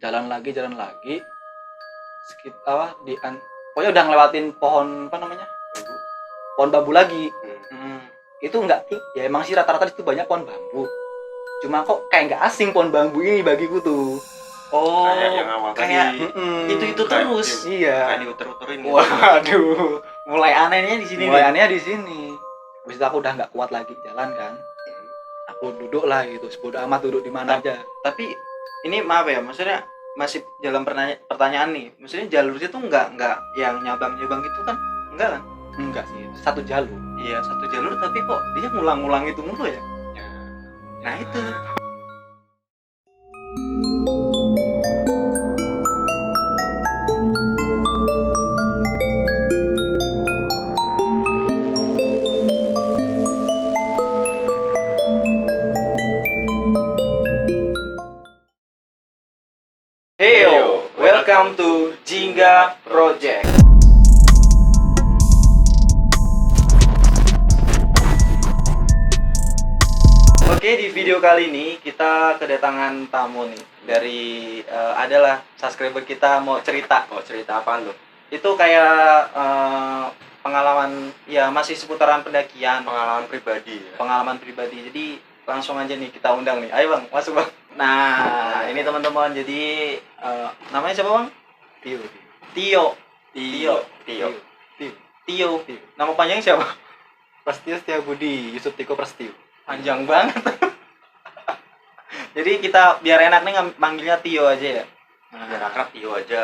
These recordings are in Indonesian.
Jalan lagi sekitar pokoknya udah ngelewatin pohon apa namanya, pohon bambu lagi. Itu enggak, ya emang sih rata-rata itu banyak pohon bambu, cuma kok kayak nggak asing pohon bambu ini bagiku tuh. Kayak yang awal kayak tadi. itu terus. Iya. Kayak diuter-uterin gitu. Waduh, mulai anehnya di sini. Mulai anehnya di sini. Habis itu aku udah nggak kuat lagi jalan kan. Aku duduk lah gitu, sebodo amat duduk di mana aja. Tapi ini maaf ya, maksudnya masih dalam pertanyaan nih. Maksudnya jalurnya tuh enggak yang nyabang-nyabang gitu kan? Enggak kan? Enggak sih, satu jalur. Iya, satu jalur tapi kok dia ngulang-ngulang itu mulu ya? Nah, itu. Heyo, welcome to Jingga Project. Oke, di video kali ini kita kedatangan tamu nih dari adalah subscriber kita mau cerita. Oh, cerita apaan lo? Itu kayak pengalaman ya masih seputaran pendakian, Pengalaman pribadi ya. pengalaman pribadi. Jadi langsung aja nih kita undang nih. Ayo Bang, masuk Bang. Nah, ini teman-teman. Jadi namanya siapa Bang? Tio. Nama panjangnya siapa? Prastio Setiabudi, Yusuf Tiko Prastio. Panjang banget. Jadi kita biar enak nih manggilnya Tio aja ya. Biar akrab Tio aja.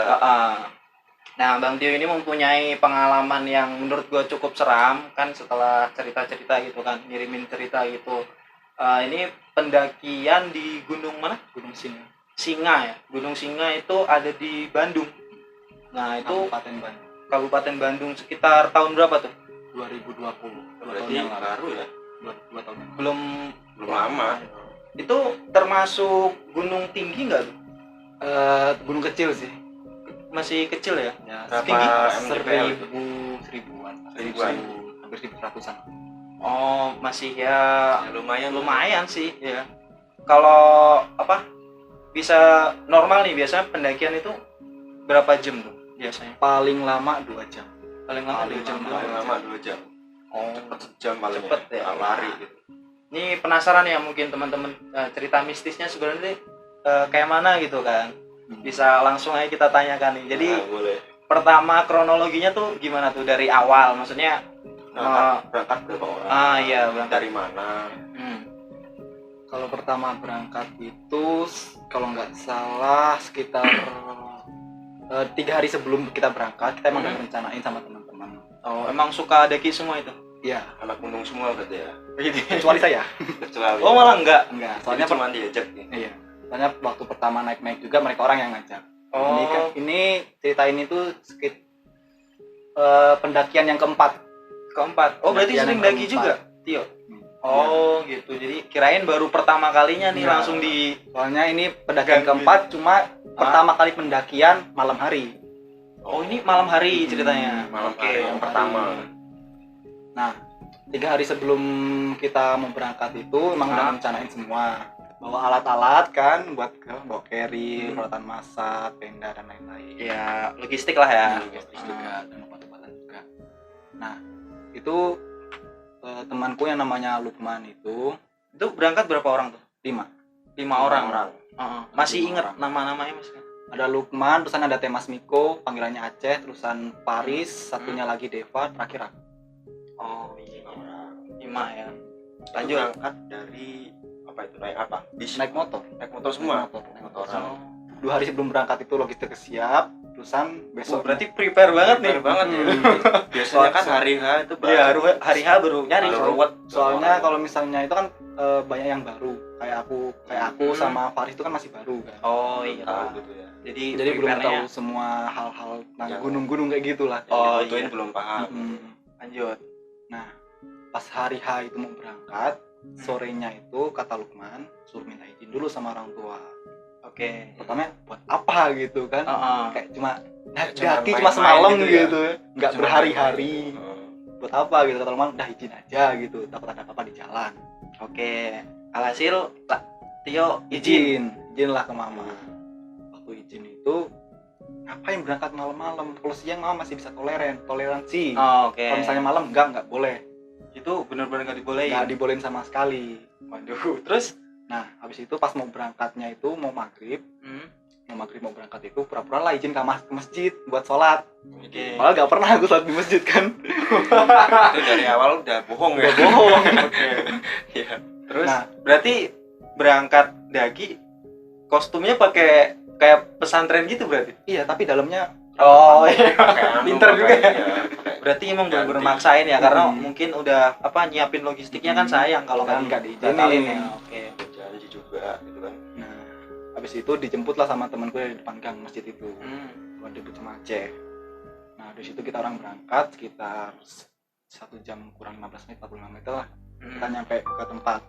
Nah, Bang Tio ini mempunyai pengalaman yang menurut gue cukup seram kan, setelah cerita-cerita gitu kan, ngirimin cerita gitu. Ini pendakian di gunung mana? Gunung Singa. Singa ya. Gunung Singa itu ada di Bandung. Nah, itu Kabupaten Bandung sekitar tahun berapa tuh? 2020. Berarti baru ya. 2 tahun. Belum Lama. Itu termasuk gunung tinggi nggak tuh? Gunung kecil sih. Masih kecil ya? Ya, Berapa sekitar mdpl? seribuan. Seribuan. Hampir 1.100-an. Oh, masih ya Ya, lumayan sih ya. Kalau apa? Bisa normal nih biasanya pendakian itu berapa jam tuh biasanya? Paling lama 2 jam. Paling lama 2 jam doang. Paling lama 2 jam. Oh, Cepet sejam paling Cepet ya. Kalau lari gitu. ini penasaran ya mungkin teman-teman, cerita mistisnya sebenarnya kayak mana gitu kan? Bisa langsung aja kita tanyakan nih. Jadi boleh. pertama kronologinya tuh gimana tuh dari awal? Maksudnya Berangkat berapa orang? iya berangkat. Dari mana? Kalau pertama berangkat itu kalau nggak salah sekitar 3 hari sebelum kita berangkat kita emang udah rencanain sama teman-teman. Oh, emang suka daki semua itu? Iya, Anak gunung semua berarti ya. kecuali saya. Kecuali. Oh, malah enggak. Enggak, Soalnya soalnya cuma diajak ya. iya. Soalnya waktu pertama naik juga mereka orang yang ngajak. Oh, Ini cerita ini tuh pendakian yang keempat. Oh, berarti Pendakian sering yang daki keempat. juga, Tio? Oh, gitu. Jadi kirain baru pertama kalinya nih Enggak. langsung di Soalnya ini pendakian Gangguin. keempat, cuma pertama kali pendakian malam hari. Oh, ini malam hari ceritanya. Malam Oke. hari yang pertama. Nah, 3 hari sebelum kita mau berangkat itu emang udah Ah. rencanain semua. Bawa alat-alat kan buat bawa carry, peralatan masak, tenda dan lain-lain. Ya, logistik lah ya. Logistik juga dan obat-obatan juga. Nah, itu temanku yang namanya Lukman itu Itu berangkat berapa orang tuh? 5. 5 orang. Orang. Masih 5 inget orang. nama-namanya Mas? Ada Lukman, terusan ada Temas Miko, panggilannya Aceh, terusan Paris, satunya lagi Deva, terakhir aku. Oh, iya. Orang. 5 ya. Lanjut. Lanjut. Berangkat dari apa itu? Naik apa? Bis. Naik motor. Naik motor semua. Naik Motoran. Oh. 2 hari sebelum berangkat itu logistik siap, terusan besok Berarti prepare banget nih. Prepare banget ya. Biasanya kan hari H itu Iya, hari H baru nyari. Baru ruwet. soalnya kalau misalnya itu kan banyak yang baru kayak aku sama Faris itu kan masih baru kan. Oh, Belum iya. tahu gitu ya. Jadi Jadi belum tahu prepare-nya. semua hal-hal tentang Yang- gunung-gunung kayak gitulah. Oh, Yang dibutuhin iya. belum paham. Lanjut. Nah, pas hari H itu mau berangkat, sorenya itu kata Lukman suruh minta izin dulu sama orang tua. Oke. Pertama buat apa gitu kan? Kayak cuma daki cuma main-main semalam gitu ya. gitu, nggak Cuma berhari-hari. main-main. Buat apa gitu kata Lukman, udah izin aja gitu, takut ada apa-apa di jalan. Oke. Alhasil Tio izin. Izinlah ke mama. Waktu waktu izin itu ngapain berangkat malam-malam, kalau siang mama masih bisa toleransi. Oh, oke. Kalau misalnya malam enggak boleh, Itu benar-benar nggak dibolehin. nggak dibolehin sama sekali. Waduh. Terus? Nah habis itu pas mau berangkatnya itu mau maghrib mau berangkat itu pura-pura lah izin ke masjid buat sholat. Oke. Malah gak pernah aku sholat di masjid kan. Itu dari awal udah bohong ya. Udah bohong. Oke. Iya. Terus Nah, berarti berangkat daki kostumnya pakai kayak pesantren gitu berarti? iya tapi dalamnya Oh iya. Pakai anu, Pinter juga ya. iya, pakai Berarti emang ganti. bener-bener maksain ya karena Hmm. mungkin udah nyiapin nyiapin logistiknya kan sayang kalau nggak dibatalin diizinin. ya. Oke. janji juga gitu kan. Nah habis itu dijemput lah sama temanku di depan gang masjid itu. Buat dijemput sama Aceh. Nah dari situ kita orang berangkat sekitar 1 jam kurang 15 menit 45 menit lah kita nyampe ke tempat.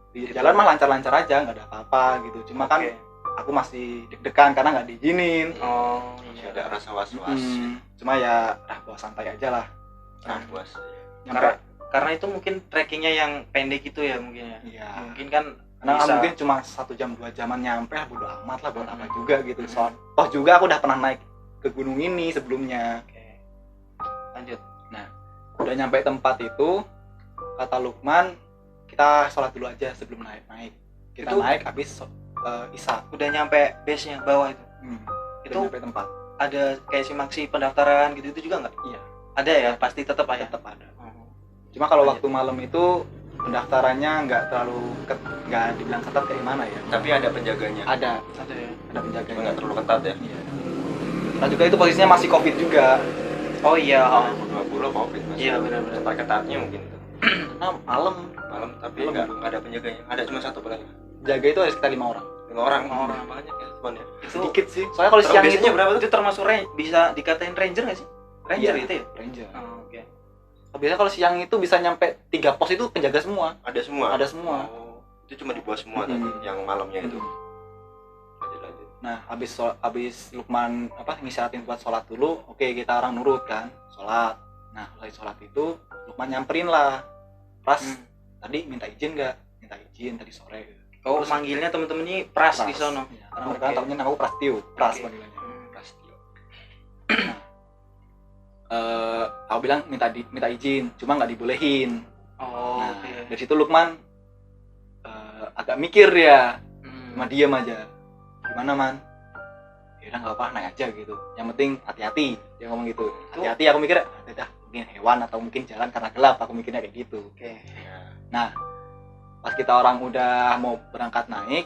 Di jalan mah lancar-lancar aja nggak ada apa-apa gitu, cuma kan Oke. aku masih deg-degan karena nggak diizinin. Oh Masih iya. ada rasa was-was. Cuma ya bawa santai aja lah. Nah, was. Karena Nyampe itu mungkin trekkingnya yang pendek gitu ya mungkin ya. iya. Mungkin kan Karena bisa. mungkin cuma 1 jam 2 jaman nyampe, bodo amat lah buat apa Hmm. juga gitu. Soal toh juga aku udah pernah naik ke gunung ini sebelumnya. Oke. Lanjut. Udah nyampe tempat itu, kata Lukman kita sholat dulu aja sebelum naik. Kita Itu- naik habis isya. Udah nyampe base-nya bawah itu. Itu Itu nyampe tempat. ada kayak simaksi pendaftaran gitu itu juga nggak? Iya, Ada ya, pasti tetap ada. tetap ada. Oh. Cuma kalau Lanjut. waktu malam itu pendaftarannya nggak terlalu nggak dibilang ketat kayak gimana ya. Tapi ada penjaganya. Ada Ada ya. penjaganya. Cuma nggak terlalu ketat ya. Iya. Nah juga itu posisinya masih covid juga. Oh iya. Oh. 2020 Covid masih. Iya benar-benar. Ketat-ketatnya mungkin itu. Karena malam Malam tapi Malam. nggak ada penjaganya. Ada cuma satu paling. jaga itu ada sekitar 5 orang. 5 orang. Lima orang. Banyak ya teman ya. Itu Sedikit sih. Soalnya kalau siang itu biasanya berapa tuh? Itu termasuk bisa dikatain ranger nggak sih? Ranger Iya. itu ya? ranger. Oh, oke. Biasanya kalau siang itu bisa nyampe 3 pos itu penjaga semua. Ada semua. Ada semua. Oh, itu cuma di bawah semua Hmm. tadi yang malamnya itu. Hmm. Lanjut. Nah, habis Lukman ngisyaratin buat sholat dulu, oke kita orang nurut kan, sholat. Nah, selesai sholat itu Lukman nyamperin lah. Pras, tadi minta izin nggak? Minta izin tadi sore. Oh, Terus- manggilnya temen-temen ini pras di sono. Ya, karena mereka Oke. tahunya aku Prastio, Pras Oke. panggilannya. Prastio. Aku bilang minta izin, cuma nggak dibolehin. Oh, Nah, oke. dari situ Lukman agak mikir ya, Hmm. cuma diam aja. Gimana man? Ya udah nggak apa, naik aja gitu. Yang penting hati-hati, dia ngomong gitu. Hati-hati, aku mikir, dah mungkin hewan atau mungkin jalan karena gelap, aku mikirnya kayak gitu. Oke. Nah, pas kita orang udah mau berangkat naik,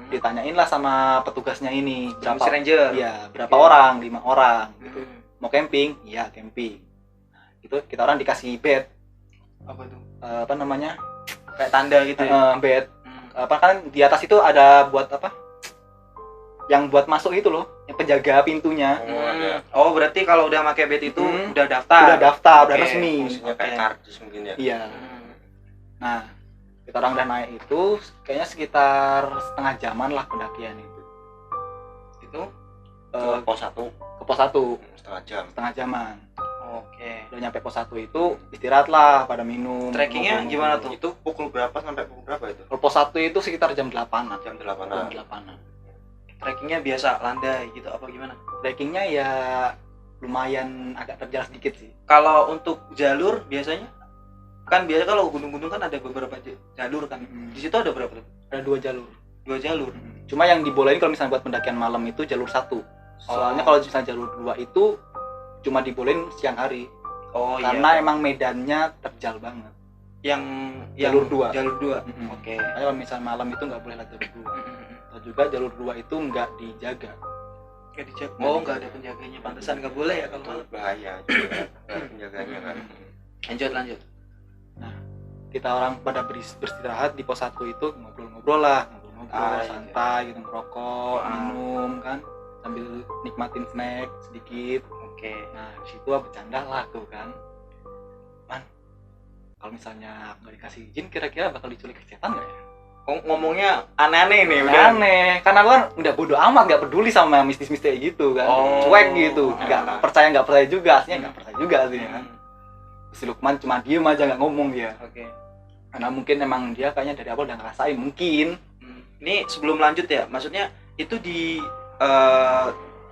ditanyain lah sama petugasnya ini Berapa berapa, ranger? iya berapa Oke. orang, 5 orang gitu. Hmm. Mau camping? Iya camping. Nah, itu kita orang dikasih bed, Apa tuh? apa namanya, Kayak tanda gitu ya? bed Hmm. apa kan di atas itu ada buat apa, yang buat masuk itu loh, yang penjaga pintunya. Oh, ada. Oh, berarti kalau udah pakai bed itu Hmm. udah daftar. Udah daftar, udah Oke. resmi. Fungsinya kayak Oke. kardus mungkin ya. Iya. Hmm. Nah, kita orang udah naik itu kayaknya sekitar setengah jaman lah pendakian itu. Itu Eh, Pos 1 ke pos 1 setengah jam. setengah jaman. oke. Udah nyampe pos 1 itu istirahat lah, pada minum. Trekkingnya ngobrol-ngobrol. gimana tuh? Itu pukul berapa sampai pukul berapa itu? Kalau pos 1 itu sekitar jam 8-an. Jam Jam 8-an. 8-an. Trekkingnya biasa landai gitu apa gimana? Trekkingnya ya lumayan agak terjal sedikit sih. Kalau untuk jalur biasanya kan biasa kalau gunung-gunung kan ada beberapa jalur kan. Di situ ada berapa tuh? Ada 2 jalur. 2 jalur. Cuma yang dibolehin kalau misalnya buat pendakian malam itu jalur 1. Soalnya Oh. kalau misalnya jalur 2 itu cuma dibolehin siang hari. Oh Karena iya. emang medannya terjal banget. Yang Jalur 2. Jalur 2. Mm-mm. Oke. Makanya kalau misalnya malam itu nggak boleh lewat jalur 2. Atau juga jalur 2 itu nggak dijaga. Nggak dijaga. Oh, nggak ada penjaganya. Pantesan nggak boleh ya kalau Itu malam. bahaya juga kan penjaganya kan. Lanjut. Kita orang pada beristirahat di pos 1 itu ngobrol-ngobrol lah, Ah, iya. santai gitu, ngerokok, Ah. minum kan, sambil nikmatin snack sedikit. Oke. Nah di situ bercanda lah tuh kan, man, kalau misalnya nggak dikasih izin kira-kira bakal diculik setan nggak ya? Ngomongnya aneh-aneh nih udah. Aneh, karena aku kan udah bodo amat, nggak peduli sama mistis-mistis kayak gitu kan, Oh. cuek gitu, nggak Ah. nggak percaya juga, aslinya nggak percaya juga sih kan. Si Lukman cuma diem aja nggak ngomong dia, Oke. karena mungkin emang dia kayaknya dari awal udah ngerasain mungkin. Ini sebelum lanjut ya, maksudnya itu di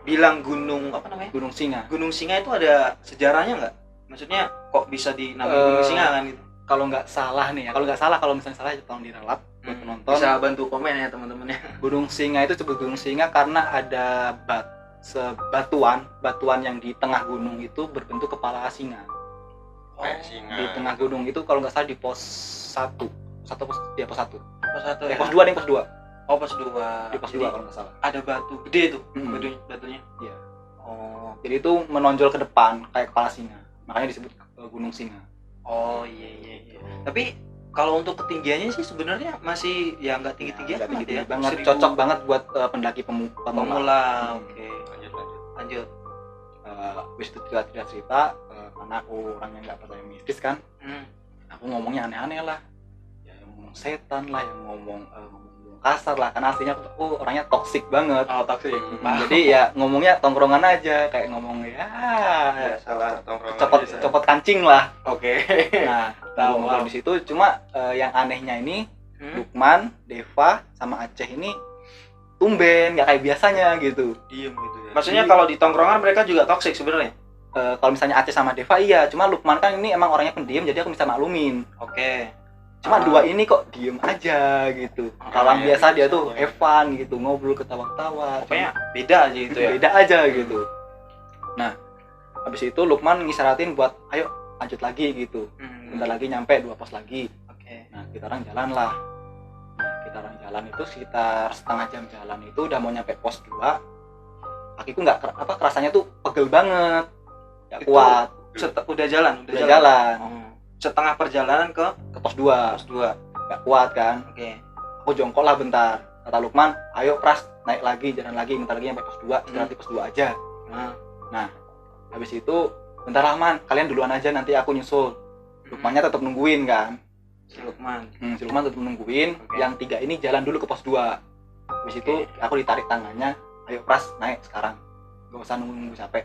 bilang gunung apa namanya? Gunung Singa. Gunung Singa itu ada sejarahnya nggak? Maksudnya kok bisa dinamai Gunung Singa kan gitu? Kalau nggak salah nih ya, kalau misalnya salah ya tolong diralat buat penonton. Bisa bantu komen ya teman-temannya. Gunung Singa itu disebut Gunung Singa karena ada batuan yang di tengah gunung itu berbentuk kepala singa. Kayak singa. Di tengah gunung itu kalau nggak salah di pos 1. Di pos 1. Pos 1 ya. Pos 2 nih, pos 2. Oh, pos 2. Di pos 2 Jadi, kalau nggak salah. ada batu gede tuh, Hmm. batunya. Iya. Oh. Jadi itu menonjol ke depan kayak kepala singa. Makanya disebut Gunung Singa. Oh iya. Tapi kalau untuk ketinggiannya sih sebenarnya masih ya nggak tinggi-tinggi Nggak amat tinggi-tinggi ya. banget, 1000 cocok banget buat pendaki pemula. pemula. Oke. Lanjut. Lanjut. Habis itu cerita karena aku orangnya nggak percaya mistis kan, aku ngomongnya aneh-aneh lah, ya yang ngomong setan lah, yang ngomong kasar lah, karena aslinya aku orangnya toksik banget. Oh, toksik. Jadi ya ngomongnya tongkrongan aja, kayak ngomong ya Salah tongkrongan. copot kancing lah. Oke. Nah, Tahu. ngomong di situ cuma yang anehnya ini Lukman, Deva sama Aceh ini tumben nggak kayak biasanya gitu. Diem gitu ya. Maksudnya kalau di tongkrongan mereka juga toksik sebenarnya. Kalau misalnya Aceh sama Deva iya, cuma Lukman kan ini emang orangnya pendiam jadi aku bisa maklumin. Oke. Cuma dua ini kok diem aja gitu. Kalau yang iya, biasa dia bisa, tuh iya. Evan gitu, ngobrol ketawa-ketawa. Pokoknya beda aja gitu ya. Beda aja gitu. Nah, habis itu Lukman ngisaratin buat ayo lanjut lagi gitu. Bentar lagi nyampe 2 pos lagi. Oke. Nah, kita orang jalan lah. Nah, kita orang jalan itu sekitar setengah jam jalan itu udah mau nyampe pos 2. Kakiku nggak kerasanya tuh pegel banget. Nggak Itu kuat. Udah jalan. Udah jalan Oh. Setengah perjalanan ke ke pos 2. pos 2. Nggak kuat kan. Oke. Aku jongkok lah bentar. Kata Lukman, ayo Pras, naik lagi, jalan lagi, bentar lagi sampai pos 2, istirahat di pos 2 aja. Nah, Habis itu, bentar lah Man, kalian duluan aja nanti aku nyusul. Lukmannya tetap nungguin kan. si Lukman. Si Lukman tetap nungguin, Oke. yang 3 ini jalan dulu ke pos 2. Habis itu aku ditarik tangannya, ayo Pras, naik sekarang. Gak usah nunggu capek.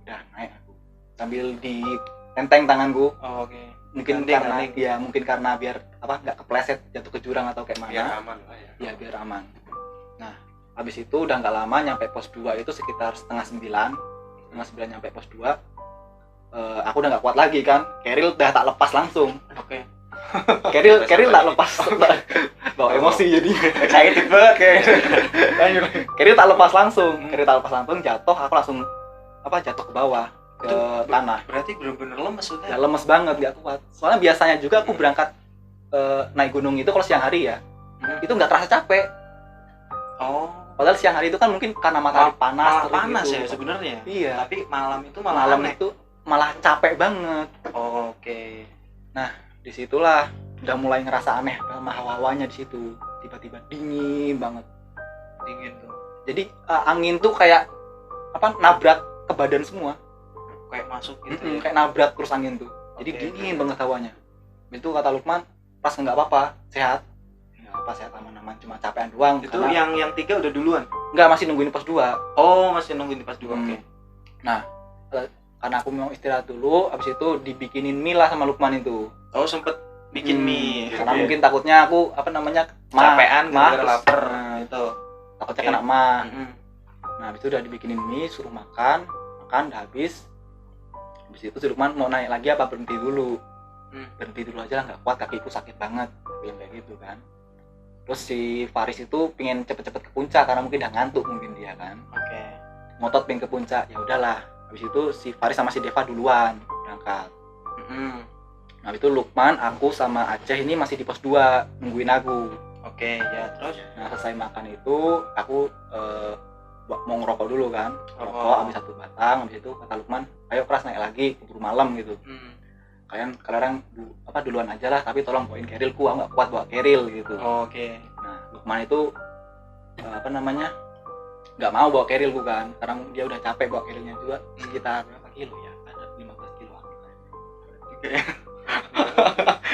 Udah, naik aku. Sambil ditenteng tanganku, Oh, oke. mungkin Gandeng. karena biar nggak kepleset jatuh ke jurang atau kayak mana. Biar aman lah ya. Ya biar aman. Nah, habis itu udah nggak lama nyampe pos 2 itu sekitar setengah 9 nyampe pos 2. Aku udah nggak kuat lagi kan. Keril udah tak lepas langsung. Oke. Keril tak lepas. Bawa emosi jadi. Excited banget kayak. Lanjut. Keril tak lepas langsung. Jatuh, aku langsung jatuh ke bawah ke Itu tanah. Berarti bener-bener lemes udah. Ya lemes banget, nggak kuat. Soalnya biasanya juga aku berangkat naik gunung itu kalau siang hari ya, itu nggak kerasa capek. Oh. Padahal siang hari itu kan mungkin karena matahari panas, Malah terik panas gitu. ya sebenarnya. Iya. Tapi malam itu malah Malam aneh. itu malah capek banget. Oh, oke. Disitulah udah mulai ngerasa aneh sama hawa-hawanya di situ. Tiba-tiba dingin banget. Dingin tuh. Jadi angin tuh kayak nabrak ke badan semua. Kayak masuk gitu. Ya. Kayak nabrak terus angin tuh. Jadi Oke. dingin banget hawanya. Itu kata Lukman, pas nggak apa-apa, sehat. Nggak apa sehat aman-aman, cuma capean doang. Itu yang 3 udah duluan. nggak masih nungguin pos 2. Oh, masih nungguin di pas 2. Hmm. Oke. Karena aku mau istirahat dulu, habis itu dibikinin mie lah sama Lukman itu. Oh, sempet bikin mie. Karena Oke. mungkin takutnya aku capean gara-gara terus, lapar itu takutnya Oke. kena mah. Mm-mm. Nah habis itu udah dibikinin mie, suruh makan udah habis itu si Lukman mau naik lagi apa berhenti dulu. Berhenti dulu aja lah, nggak kuat, kakiku sakit banget, bilang kayak gitu kan. Terus si Faris itu pengen cepet-cepet ke puncak karena mungkin udah ngantuk mungkin dia kan, Oke. ngotot pengen ke puncak. Ya udahlah, habis itu si Faris sama si Deva duluan berangkat. Nah habis itu Lukman, aku sama Aceh ini masih di pos 2 nungguin aku. Oke, ya terus. Nah selesai makan itu aku mau ngerokok dulu kan, rokok habis 1 batang. Habis itu kata Lukman, ayo Pras naik lagi keburu malam gitu. Kalian duluan aja lah, tapi tolong bawain kerilku, aku nggak kuat bawa keril gitu. Oke. Nah Lukman itu nggak mau bawa kerilku kan, karena dia udah capek bawa kerilnya juga. Sekitar berapa kilo ya, ada 15 kilo. Oke.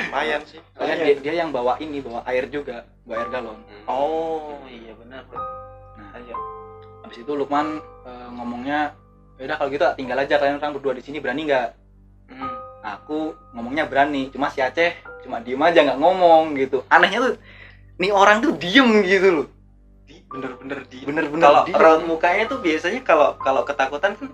Lumayan sih. Soalnya dia yang bawa air juga, bawa air galon. Oh, iya benar. Nah Ayo. habis itu Lukman ngomongnya, yaudah kalau gitu tinggal aja kalian orang berdua di sini, berani nggak? Nah, aku ngomongnya berani, cuma si Aceh cuma diem aja nggak ngomong gitu. Anehnya tuh nih orang tuh diem gitu loh, bener-bener Bener-bener kalau diem. raut mukanya tuh biasanya kalau ketakutan kan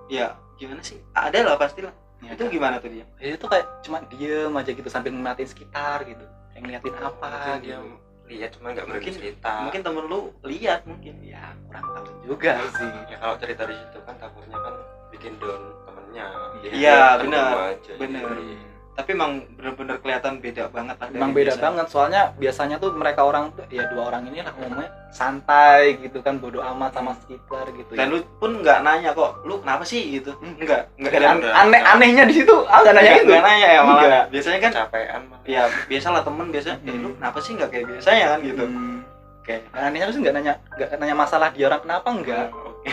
ya gimana sih, ada lah pastilah. Ya, Itu gimana tuh dia? itu kayak cuma diem aja gitu sambil ngeliatin sekitar gitu, kayak ngeliatin apa Mungkin dia gitu. lihat cuma nggak berani Mungkin- cerita. Mungkin temen lu lihat mungkin. Ya kurang tahu juga sih. Ya kalau cerita di situ kan takutnya kan bikin down temennya. Jadi Iya, dia benar. ketemu aja. Benar. Jadi, Tapi emang bener-bener kelihatan beda banget lah. Emang dari beda biasanya. banget, soalnya biasanya tuh mereka orang tuh ya dua orang ini lah ngomongnya santai gitu kan, bodo amat sama sekitar gitu. Dan ya. lu pun nggak nanya kok, lu kenapa sih gitu? Enggak Dan dan anehnya di situ nggak nanya itu. nggak nanya ya malah. Enggak. Biasanya kan capean malah. ya biasalah temen biasanya, lu kenapa sih nggak kayak biasanya kan gitu. Oke. Anehnya tuh nggak nanya masalah dia orang kenapa enggak. Oke.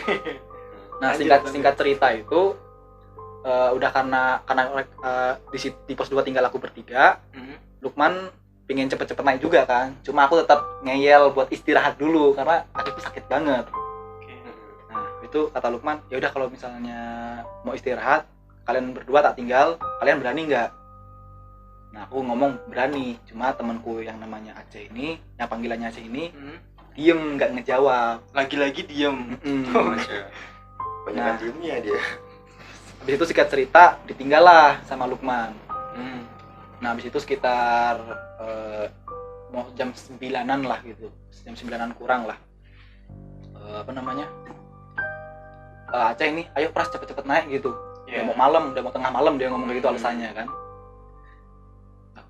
Nah, singkat cerita itu udah karena di pos 2 tinggal aku bertiga. Lukman pingin cepet-cepet naik juga kan, cuma aku tetap ngeyel buat istirahat dulu karena kakiku sakit banget. Nah itu kata Lukman, ya udah kalau misalnya mau istirahat kalian berdua tak tinggal, kalian berani nggak? Nah aku ngomong berani, cuma temanku yang namanya Aceh ini, yang panggilannya Aceh ini diem nggak ngejawab. Lagi-lagi diem. Aja. Banyak Nah. diemnya dia. Habis itu singkat cerita ditinggal lah sama Lukman. Nah habis itu sekitar mau jam 9-an lah gitu, jam 9-an kurang lah. Aceh ini, ayo Pras cepet-cepet naik gitu. Iya. Udah mau malam, udah mau tengah malam dia ngomong kayak gitu alasannya kan.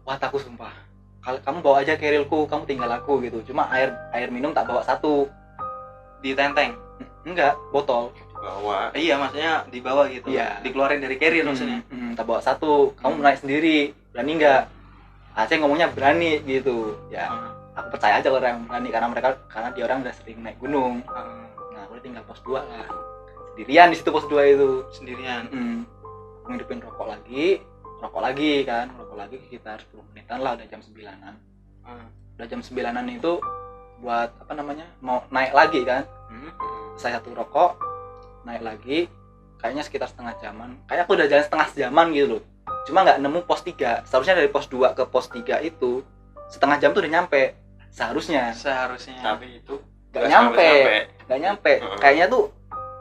Wah aku sumpah, kamu bawa aja kerilku, kamu tinggal aku gitu. Cuma air minum tak bawa satu. Di tenteng. Enggak, botol. Bawa. Iya, maksudnya dibawa gitu. Iya. Dikeluarin dari carrier maksudnya. Tak bawa satu, kamu naik sendiri, berani nggak? Aceh ngomongnya berani gitu. Ya, aku percaya aja orang yang berani karena dia orang udah sering naik gunung. Nah, aku tinggal pos 2 lah. Sendirian di situ pos 2 itu. Sendirian. Aku ngidupin rokok lagi kan, sekitar 10 menitan lah, udah jam 9-an. Udah jam 9-an itu buat mau naik lagi kan. Saya satu rokok, naik lagi, kayaknya sekitar setengah jaman. Kayak aku udah jalan setengah jaman gitu loh. Cuma nggak nemu pos 3. Seharusnya dari pos 2 ke pos 3 itu setengah jam tuh udah nyampe. Seharusnya. Tapi itu Nggak nyampe. Kayaknya tuh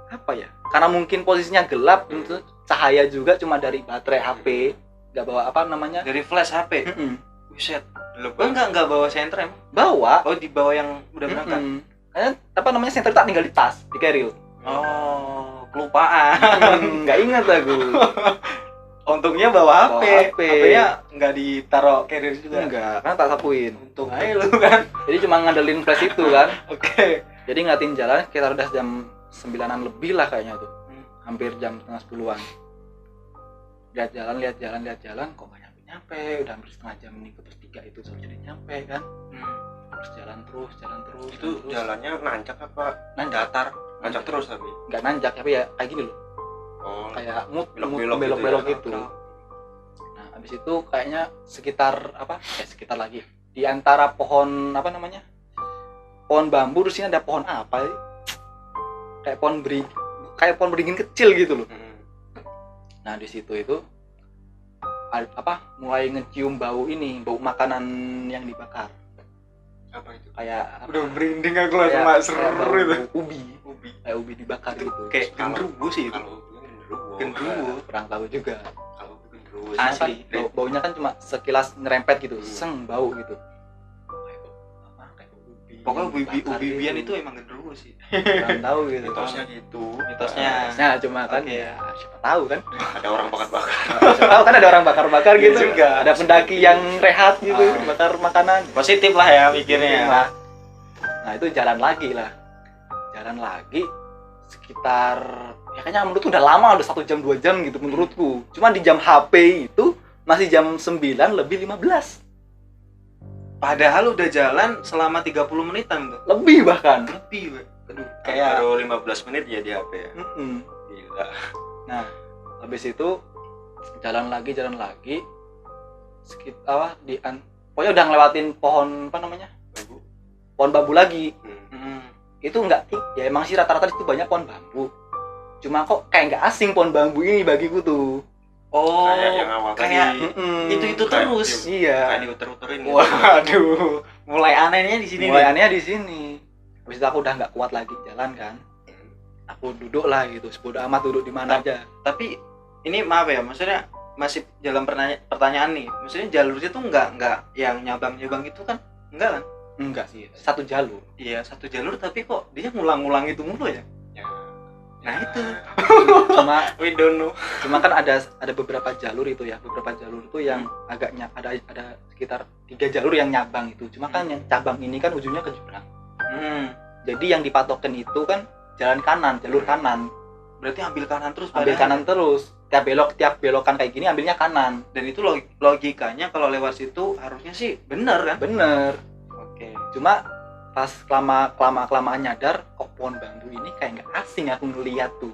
apa ya? Karena mungkin posisinya gelap, terus cahaya juga cuma dari baterai HP. Nggak bawa Dari flash HP. Buset. Enggak bawa senter emang. Bawa. Oh, dibawa yang udah berangkat. Kayaknya senter tak tinggal di tas, di carrier. Oh, kelupaan. Nggak ingat aku. Untungnya bawa HP. Bawa HP. HP-nya nggak ditaruh carrier juga. Enggak, kan tak sapuin. Untung aja lu kan. Jadi cuma ngandelin flash itu kan. Oke. Jadi ngeliatin jalan sekitar udah jam 9-an lebih lah kayaknya tuh. Hampir jam setengah 10-an. Lihat jalan, kok nggak nyampe. Udah hampir setengah jam nih ke pos 3 itu seharusnya udah nyampe kan. Terus jalan terus. itu jalannya nanjak apa nanjak. datar? Nanjak terus tapi. Nggak nanjak tapi ya kayak gini loh. Oh, Kayak belok-belok gitu. Nah, habis itu kayaknya sekitar lagi di antara pohon pohon bambu, terus ini ada pohon apa sih? Kayak pohon beringin kecil gitu loh. Nah, di situ itu mulai ngecium bau makanan yang dibakar. Apa itu? Kayak Udah merinding aku lah kayak- sama kayak seru bau itu. ubi. Kayak ubi dibakar gitu. Kayak genderuwo sih itu. Kalau ubi genderuwo. Genderuwo. Kurang tahu juga. Kalau ubi genderuwo Asli. Baunya kan cuma sekilas ngerempet gitu, seng bau gitu. Kayak ubi. Pokoknya dibakar ubi-ubian gitu. itu emang genderuwo sih. Kurang tahu gitu. mitosnya gitu. Mitosnya. Nah, cuma kan Oke. ya siapa tahu kan. Ada orang bakar-bakar. Siapa tahu kan ada orang bakar-bakar Iya gitu. juga. Ada pendaki yang rehat gitu, Ah. bakar makanan. Positif lah ya mikirnya. Nah, itu jalan lagi sekitar ya kayaknya menurutku udah lama, udah 1 jam 2 jam gitu menurutku. Cuma di jam HP itu masih jam 9:15. Padahal udah jalan selama 30 menitan tuh. Lebih bahkan. Lebih, aduh, Kayak baru 15 menit ya di HP ya. Gila. Nah, habis itu jalan lagi sekitar pokoknya udah ngelewatin pohon Babu. pohon bambu lagi. Hmm. Itu enggak, ya emang sih rata-rata di situ banyak pohon bambu. Cuma kok kayak nggak asing pohon bambu ini bagiku tuh. Oh, Kayak yang awal kayak tadi. itu Kayak terus. Kayak Iya. diuter-uterin gitu. Waduh, mulai anehnya di sini. Mulai nih. anehnya di sini. habis itu aku udah nggak kuat lagi jalan kan, aku duduk lah gitu, bodo amat duduk di mana aja. Tapi ini maaf ya, maksudnya masih dalam pertanyaan nih, maksudnya jalur itu nggak yang nyabang itu kan enggak kan? Enggak sih, satu jalur. Iya, satu jalur, tapi kok dia ngulang-ngulang itu mulu ya? Ya. Nah itu Cuma we don't know. cuma kan ada beberapa jalur itu ya, beberapa jalur itu yang agaknya ada sekitar 3 jalur yang nyabang itu. Cuma kan yang cabang ini kan ujungnya ke jurang. Jadi yang dipatokin itu kan jalan kanan, jalur kanan. Berarti ambil kanan terus, Ambil padahal. kanan terus. Tiap belokan kayak gini ambilnya kanan. Dan itu logikanya kalau lewat situ harusnya sih bener kan? Bener. Oke. Cuma pas kelamaan nyadar kok pohon bambu ini kayak nggak asing aku ngeliat tuh.